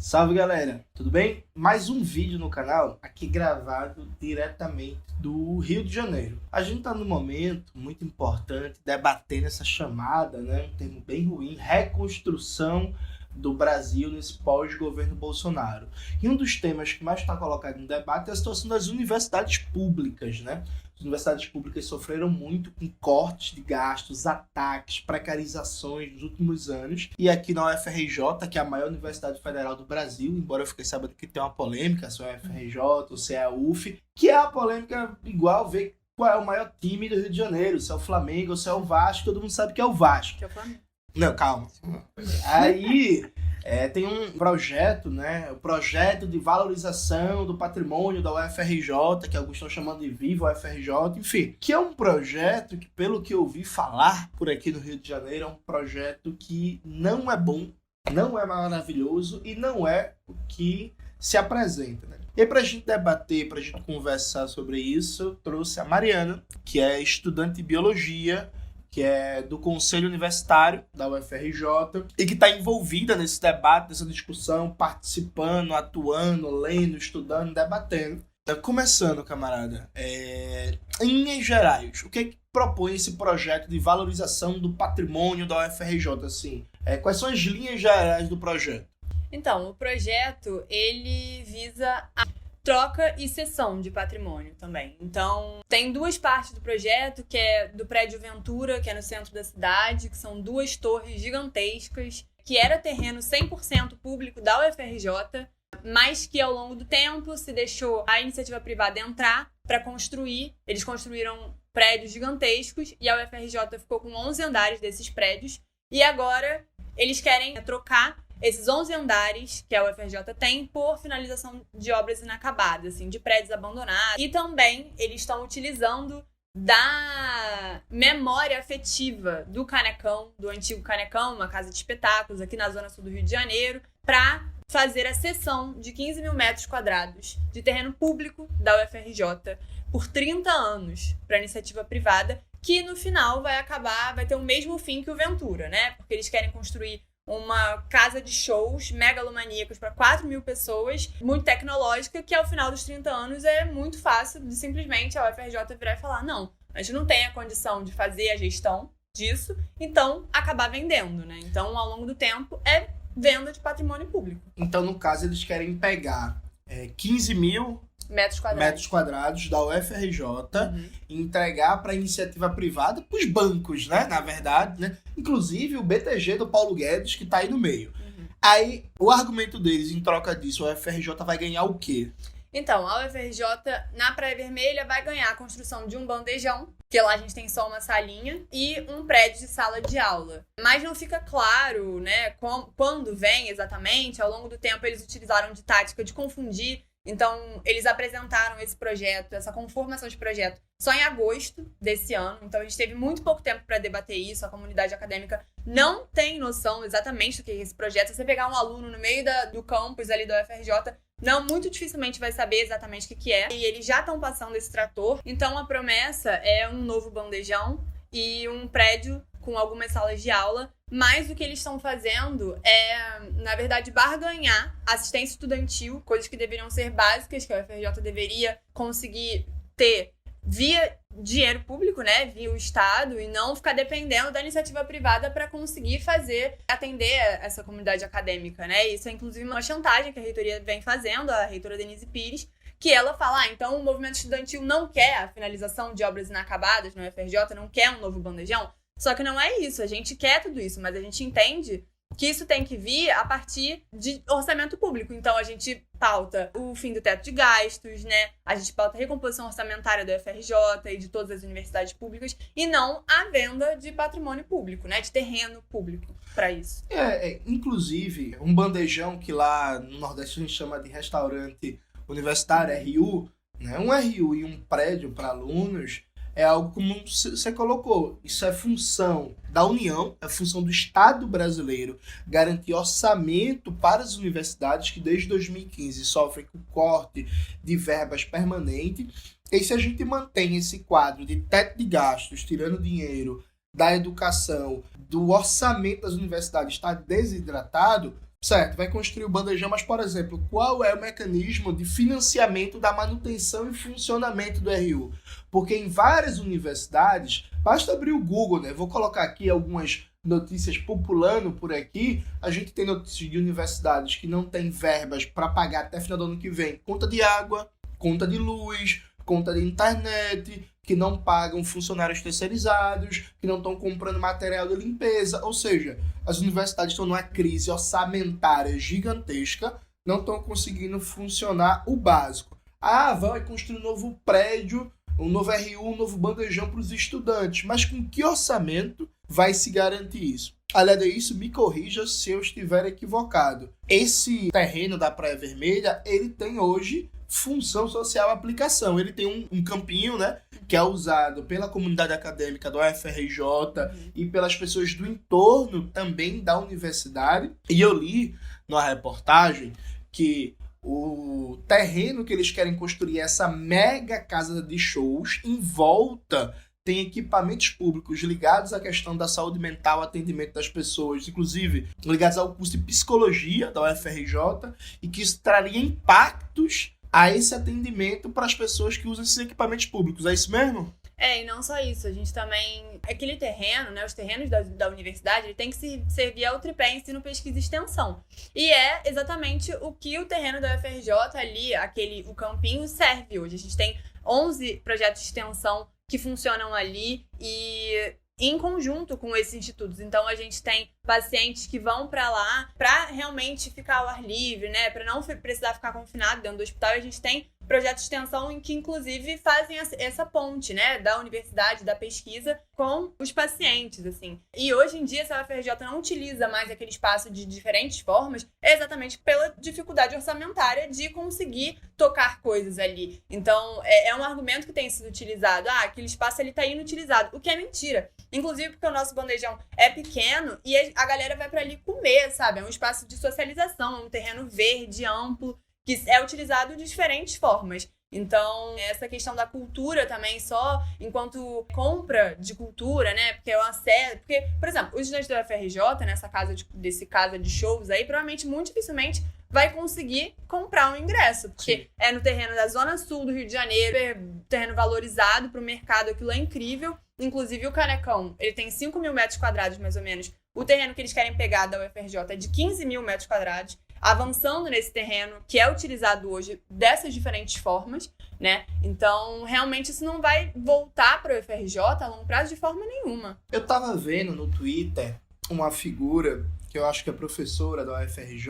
Salve galera, tudo bem? Mais um vídeo no canal, aqui gravado diretamente do Rio de Janeiro. A gente tá num momento muito importante, debatendo essa chamada, um termo bem ruim, reconstrução do Brasil nesse pós-governo Bolsonaro. E um dos temas que mais está colocado no debate é a situação das universidades públicas, As universidades públicas sofreram muito com cortes de gastos, ataques, precarizações nos últimos anos. E aqui na UFRJ, que é a maior universidade federal do Brasil, embora eu fiquei sabendo que tem uma polêmica se é a UFRJ ou se é a UF, que é a polêmica igual ver qual é o maior time do Rio de Janeiro, se é o Flamengo ou se é o Vasco, todo mundo sabe que é o Vasco. Que é o Flamengo. Não, calma. Aí tem um projeto, o projeto de valorização do patrimônio da UFRJ, que alguns estão chamando de Viva UFRJ, enfim, que é um projeto que, pelo que eu ouvi falar por aqui no Rio de Janeiro, é um projeto que não é bom, não é maravilhoso e não é o que se apresenta, E aí, pra gente debater, pra gente conversar sobre isso, eu trouxe a Mariana, que é estudante de biologia, que é do Conselho Universitário da UFRJ e que está envolvida nesse debate, nessa discussão, participando, atuando, lendo, estudando, debatendo. Começando, camarada, em linhas gerais, o que propõe esse projeto de valorização do patrimônio da UFRJ? Assim? Quais são as linhas gerais do projeto? Então, o projeto, ele visa a troca e cessão de patrimônio também. Então, tem duas partes do projeto, que é do prédio Ventura, que é no centro da cidade, que são duas torres gigantescas, que era terreno 100% público da UFRJ, mas que ao longo do tempo se deixou a iniciativa privada entrar para construir. Eles construíram prédios gigantescos e a UFRJ ficou com 11 andares desses prédios. E agora eles querem trocar esses 11 andares que a UFRJ tem por finalização de obras inacabadas, assim, de prédios abandonados. E também eles estão utilizando da memória afetiva do Canecão, do antigo Canecão, uma casa de espetáculos aqui na zona sul do Rio de Janeiro, para fazer a cessão de 15 mil metros quadrados de terreno público da UFRJ por 30 anos para iniciativa privada, que no final vai ter o mesmo fim que o Ventura, Porque eles querem construir uma casa de shows megalomaníacos para 4 mil pessoas, muito tecnológica, que ao final dos 30 anos é muito fácil de simplesmente a UFRJ virar e falar: não, a gente não tem a condição de fazer a gestão disso, então acabar vendendo, Então, ao longo do tempo, é venda de patrimônio público. Então, no caso, eles querem pegar 15 mil metros quadrados da UFRJ e entregar para iniciativa privada, para os bancos, na verdade, Inclusive o BTG do Paulo Guedes, que está aí no meio. Aí, o argumento deles, em troca disso, a UFRJ vai ganhar o quê? Então, a UFRJ, na Praia Vermelha, vai ganhar a construção de um bandejão, que lá a gente tem só uma salinha, e um prédio de sala de aula. Mas não fica claro, quando vem exatamente. Ao longo do tempo, eles utilizaram de tática de confundir. Então, eles apresentaram esse projeto, essa conformação de projeto, só em agosto desse ano. Então, a gente teve muito pouco tempo para debater isso. A comunidade acadêmica não tem noção exatamente do que é esse projeto. Se você pegar um aluno no meio do campus ali da UFRJ, muito dificilmente vai saber exatamente o que é. E eles já estão passando esse trator. Então, a promessa é um novo bandejão e um prédio com algumas salas de aula. Mas o que eles estão fazendo é, na verdade, barganhar assistência estudantil, coisas que deveriam ser básicas, que a UFRJ deveria conseguir ter via dinheiro público, via o Estado, e não ficar dependendo da iniciativa privada para conseguir atender essa comunidade acadêmica, Isso é, inclusive, uma chantagem que a reitoria vem fazendo, a reitora Denise Pires, que ela fala: então o movimento estudantil não quer a finalização de obras inacabadas na UFRJ, não quer um novo bandejão. Só que não é isso, a gente quer tudo isso, mas a gente entende que isso tem que vir a partir de orçamento público. Então, a gente pauta o fim do teto de gastos, A gente pauta a recomposição orçamentária da UFRJ e de todas as universidades públicas, e não a venda de patrimônio público, de terreno público para isso. Inclusive, um bandejão que lá no Nordeste a gente chama de restaurante universitário, RU, Um RU e um prédio para alunos é algo como você colocou. Isso é função da União, é função do Estado brasileiro garantir orçamento para as universidades que desde 2015 sofrem com corte de verbas permanente. E se a gente mantém esse quadro de teto de gastos, tirando dinheiro da educação, do orçamento das universidades está desidratado, Certo, vai construir o bandejão, mas, por exemplo, qual é o mecanismo de financiamento da manutenção e funcionamento do RU? Porque em várias universidades, basta abrir o Google, né? Vou colocar aqui algumas notícias populando por aqui. A gente tem notícias de universidades que não têm verbas para pagar até final do ano que vem conta de água, conta de luz, conta de internet, que não pagam funcionários terceirizados, que não estão comprando material de limpeza. Ou seja, as universidades estão numa crise orçamentária gigantesca, não estão conseguindo funcionar o básico. Vai construir um novo prédio, um novo RU, um novo bandejão para os estudantes. Mas com que orçamento vai se garantir isso? Além disso, me corrija se eu estiver equivocado. Esse terreno da Praia Vermelha, ele tem hoje função social aplicação. Ele tem um campinho, né, que é usado pela comunidade acadêmica do UFRJ e pelas pessoas do entorno também da universidade. E eu li numa reportagem que o terreno que eles querem construir, essa mega casa de shows, em volta tem equipamentos públicos ligados à questão da saúde mental, atendimento das pessoas, inclusive ligados ao curso de psicologia da UFRJ, e que isso traria impactos a esse atendimento para as pessoas que usam esses equipamentos públicos. É isso mesmo? E não só isso, a gente também... Aquele terreno, né, os terrenos da universidade, ele tem que servir ao tripé ensino, pesquisa e extensão. E é exatamente o que o terreno da UFRJ ali, o campinho, serve hoje. A gente tem 11 projetos de extensão que funcionam ali e em conjunto com esses institutos. Então, a gente tem pacientes que vão para lá para realmente ficar ao ar livre, né? Para não precisar ficar confinado dentro do hospital. E a gente tem projetos de extensão em que, inclusive, fazem essa ponte, né? Da universidade, da pesquisa com os pacientes, assim. E hoje em dia, se a UFRJ não utiliza mais aquele espaço de diferentes formas, é exatamente pela dificuldade orçamentária de conseguir tocar coisas ali. Então, é um argumento que tem sido utilizado. Aquele espaço ali tá inutilizado. O que é mentira. Inclusive porque o nosso bandejão é pequeno e a galera vai para ali comer, sabe? É um espaço de socialização, é um terreno verde, amplo, que é utilizado de diferentes formas. Então, essa questão da cultura também, só enquanto compra de cultura, né? Porque o acesso... Porque, por exemplo, os estudantes da UFRJ, nessa casa de shows aí, provavelmente, muito dificilmente vai conseguir comprar um ingresso. Porque é no terreno da Zona Sul do Rio de Janeiro, é terreno valorizado para o mercado, aquilo é incrível. Inclusive, o Canecão, ele tem 5 mil metros quadrados, mais ou menos. O terreno que eles querem pegar da UFRJ é de 15 mil metros quadrados. Avançando nesse terreno que é utilizado hoje dessas diferentes formas, né? Então, realmente, isso não vai voltar para o UFRJ a longo prazo de forma nenhuma. Eu tava vendo no Twitter uma figura que eu acho que é professora da UFRJ,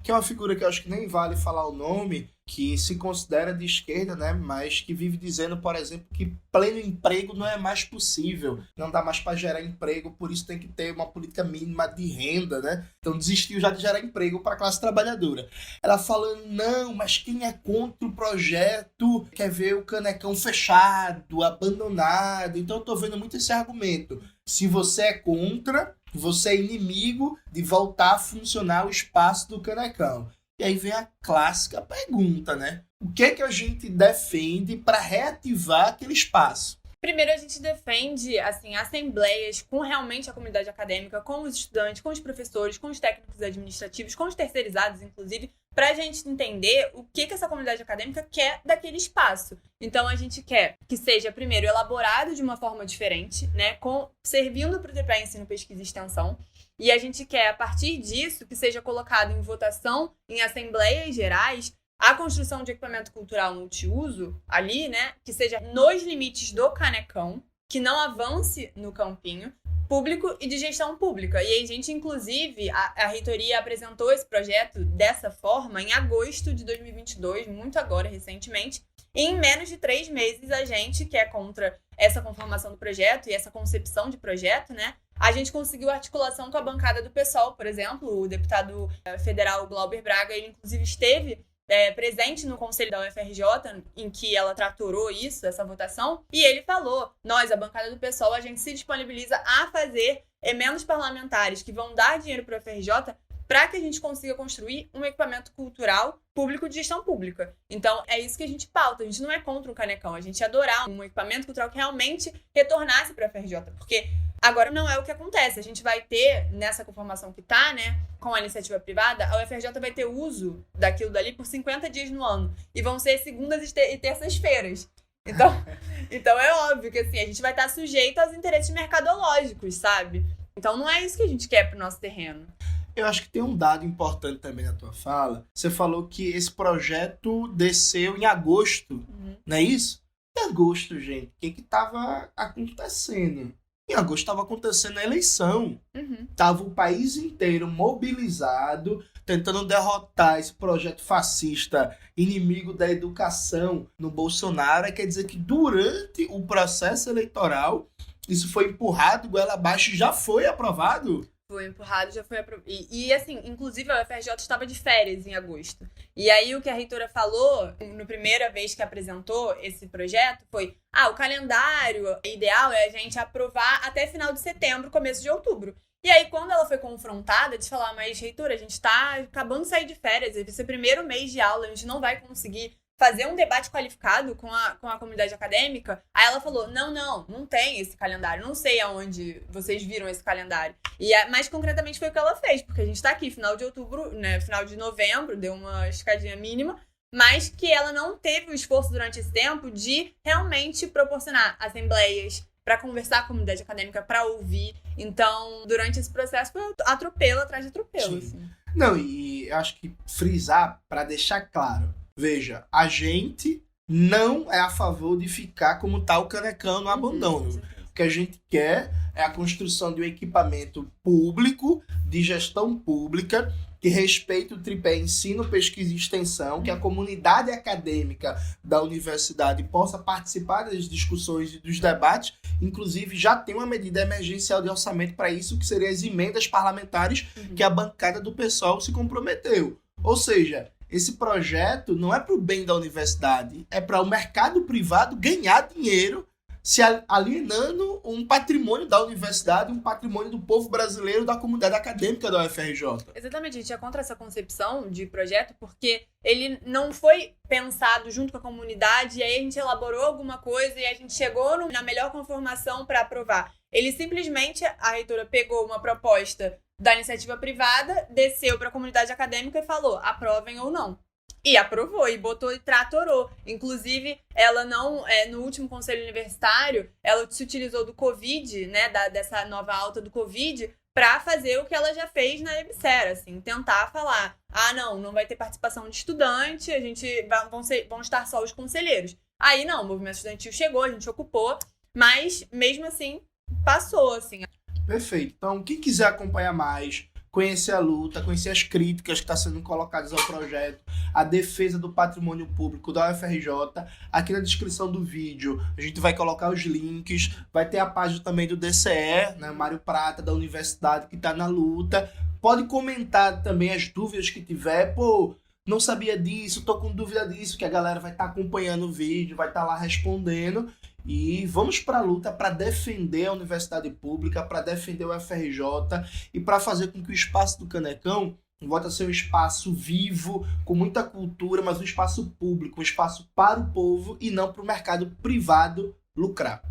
que é uma figura que eu acho que nem vale falar o nome, que se considera de esquerda, né? Mas que vive dizendo, por exemplo, que pleno emprego não é mais possível, não dá mais para gerar emprego, por isso tem que ter uma política mínima de renda, né? Então desistiu já de gerar emprego para a classe trabalhadora. Ela falando, não, mas quem é contra o projeto quer ver o Canecão fechado, abandonado. Então eu tô vendo muito esse argumento. Se você é contra, você é inimigo de voltar a funcionar o espaço do Canecão. E aí vem a clássica pergunta, né? O que é que a gente defende para reativar aquele espaço? Primeiro, a gente defende, assim, assembleias com realmente a comunidade acadêmica, com os estudantes, com os professores, com os técnicos administrativos, com os terceirizados, inclusive, para a gente entender o que essa comunidade acadêmica quer daquele espaço. Então, a gente quer que seja, primeiro, elaborado de uma forma diferente, né, servindo para o tripé ensino, pesquisa e extensão. E a gente quer, a partir disso, que seja colocado em votação, em assembleias gerais, a construção de equipamento cultural multiuso ali, né, que seja nos limites do Canecão, que não avance no campinho, público e de gestão pública. E a gente, inclusive, a reitoria apresentou esse projeto dessa forma em agosto de 2022, muito agora, recentemente. E em menos de 3 meses, a gente, que é contra essa conformação do projeto e essa concepção de projeto, né, a gente conseguiu articulação com a bancada do PSOL, por exemplo. O deputado federal Glauber Braga, ele inclusive esteve presente no conselho da UFRJ, em que ela tratorou isso, essa votação, e ele falou, nós, a bancada do PSOL, a gente se disponibiliza a fazer emendas parlamentares que vão dar dinheiro para a UFRJ para que a gente consiga construir um equipamento cultural público de gestão pública. Então, é isso que a gente pauta. A gente não é contra o Canecão, a gente ia adorar um equipamento cultural que realmente retornasse para a UFRJ, porque Agora, não é o que acontece. A gente vai ter, nessa conformação que tá, né, com a iniciativa privada, a UFRJ vai ter uso daquilo dali por 50 dias no ano. E vão ser segundas e terças-feiras. Então é óbvio que assim, a gente vai estar sujeito aos interesses mercadológicos, sabe? Então não é isso que a gente quer pro nosso terreno. Eu acho que tem um dado importante também na tua fala. Você falou que esse projeto desceu em agosto, não é isso? Em agosto, gente, o que estava acontecendo? Em agosto estava acontecendo a eleição. Tava o país inteiro mobilizado, tentando derrotar esse projeto fascista, inimigo da educação no Bolsonaro. Quer dizer que durante o processo eleitoral, isso foi empurrado goela abaixo e já foi aprovado? Foi empurrado, já foi aprovado. E assim, inclusive a UFRJ estava de férias em agosto. E aí o que a reitora falou, na primeira vez que apresentou esse projeto, foi: o calendário ideal é a gente aprovar até final de setembro, começo de outubro. E aí, quando ela foi confrontada, de falar: mas reitora, a gente tá acabando de sair de férias, esse é o primeiro mês de aula, a gente não vai conseguir fazer um debate qualificado com a comunidade acadêmica. Aí ela falou: não tem esse calendário, não sei aonde vocês viram esse calendário. E mais concretamente foi o que ela fez, porque a gente tá aqui, final de outubro, né, final de novembro, deu uma escadinha mínima, mas que ela não teve o esforço durante esse tempo de realmente proporcionar assembleias para conversar com a comunidade acadêmica, para ouvir. Então, durante esse processo, foi atropelo atrás de atropelo. Assim. Não, e eu acho que frisar, para deixar claro, veja, a gente não é a favor de ficar como tá o canecão no abandono. O que a gente quer é a construção de um equipamento público, de gestão pública, que respeite o tripé ensino, pesquisa e extensão, que a comunidade acadêmica da universidade possa participar das discussões e dos debates. Inclusive, já tem uma medida emergencial de orçamento para isso, que seriam as emendas parlamentares que a bancada do PSOL se comprometeu. Ou seja, esse projeto não é para o bem da universidade, é para o mercado privado ganhar dinheiro se alienando um patrimônio da universidade, um patrimônio do povo brasileiro, da comunidade acadêmica da UFRJ. Exatamente, a gente é contra essa concepção de projeto porque ele não foi pensado junto com a comunidade e aí a gente elaborou alguma coisa e a gente chegou na melhor conformação para aprovar. Ele simplesmente, a reitora pegou uma proposta da iniciativa privada, desceu para a comunidade acadêmica e falou: aprovem ou não. E aprovou, e botou e tratorou. Inclusive, ela não, no último conselho universitário, ela se utilizou do Covid, né, dessa nova alta do Covid, para fazer o que ela já fez na EBSER, assim, tentar falar: não vai ter participação de estudante, a gente vão estar só os conselheiros. Aí não, o movimento estudantil chegou, a gente ocupou, mas mesmo assim, passou, assim. Perfeito. Então, quem quiser acompanhar mais, conhecer a luta, conhecer as críticas que estão sendo colocadas ao projeto, a defesa do patrimônio público da UFRJ, aqui na descrição do vídeo a gente vai colocar os links, vai ter a página também do DCE, né, Mário Prata, da universidade, que está na luta. Pode comentar também as dúvidas que tiver, não sabia disso, tô com dúvida disso, que a galera vai estar acompanhando o vídeo, vai estar lá respondendo. E vamos para a luta para defender a universidade pública, para defender o UFRJ e para fazer com que o espaço do Canecão volte a ser um espaço vivo, com muita cultura, mas um espaço público, um espaço para o povo e não para o mercado privado lucrar.